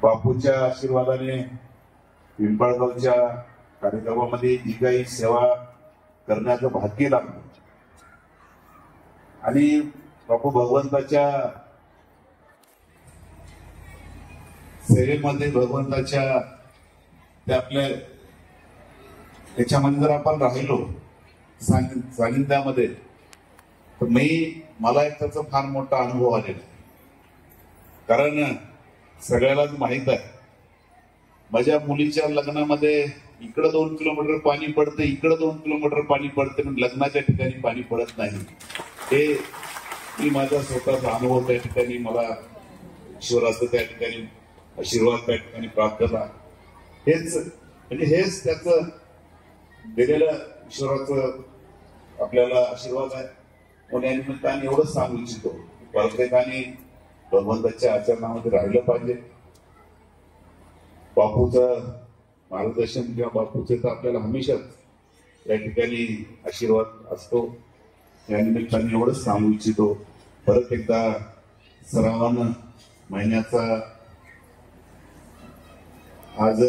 बापूच्या आशीर्वादाने पिंपळगावच्या कार्यक्रमामध्ये जी काही सेवा करण्याचं भाग्य लागलं आणि बापू भगवंताच्या सेवेमध्ये भगवंताच्या ते आपल्या त्याच्यामध्ये जर आपण राहिलो सानिध्यामध्ये तर मला एक त्याचा फार मोठा अनुभव आलेला. कारण सगळ्यालाच माहित आहे माझ्या मुलीच्या लग्नामध्ये इकडं 2 किलोमीटर पाणी पडतं, इकडं 2 किलोमीटर पाणी पडते, पण लग्नाच्या ठिकाणी पाणी पडत नाही. हे मी माझा स्वतःचा अनुभव त्या ठिकाणी मला ईश्वराचं त्या ठिकाणी आशीर्वाद त्या ठिकाणी प्राप्त झाला. हेच त्याचं दिलेलं ईश्वराचं आपल्याला आशीर्वाद आहे. पण या निमित्ताने एवढंच सांगू इच्छितो प्रत्येकाने भगवंताच्या आचरणामध्ये राहिलं पाहिजे. बापूचं मार्गदर्शन किंवा बापूचे तर आपल्याला हमेशाच या ठिकाणी आशीर्वाद असतो. या निमित्ताने एवढंच सांगू इच्छितो. परत एकदा श्रावण महिन्याचा आज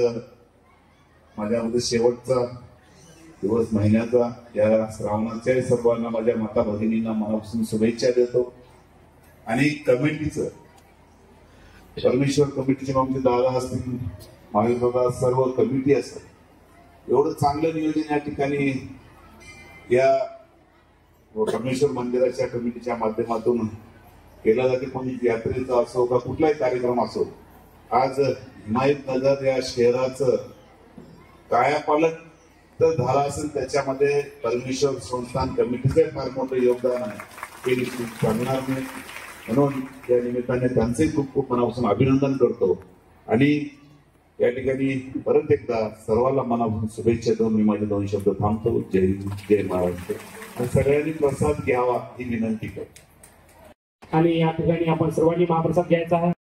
माझ्यामध्ये शेवटचा दिवस महिन्याचा या श्रावणाच्या सर्वांना माझ्या माता भगिनींना मनापासून शुभेच्छा देतो. आणि कमिटीचं परमेश्वर कमिटीचे आमचे दादा असतील, माझे दादा सर्व कमिटी असतात, एवढं चांगलं नियोजन या ठिकाणी या परमेश्वर मंदिराच्या कमिटीच्या माध्यमातून केलं जाते. पण यात्रेचा असो का कुठलाही कार्यक्रम असो, आज हिमायतनगर या शहराचं कायापालट तर झाला असेल त्याच्यामध्ये परमेश्वर संस्थान कमिटीचे फार मोठं योगदान आहे हे निश्चित सांगणार नाही. म्हणून या निमित्ताने त्यांचे खूप खूप मनापासून अभिनंदन करतो. आणि या ठिकाणी परत एकदा सर्वांना मनापासून शुभेच्छा देऊन मी माझे 2 शब्द थांबतो. जय हिंद, जय महाराष्ट्र. आणि सगळ्यांनी प्रसाद घ्यावा ही विनंती करतो. आणि या ठिकाणी आपण सर्वांनी महाप्रसाद घ्यायचा आहे.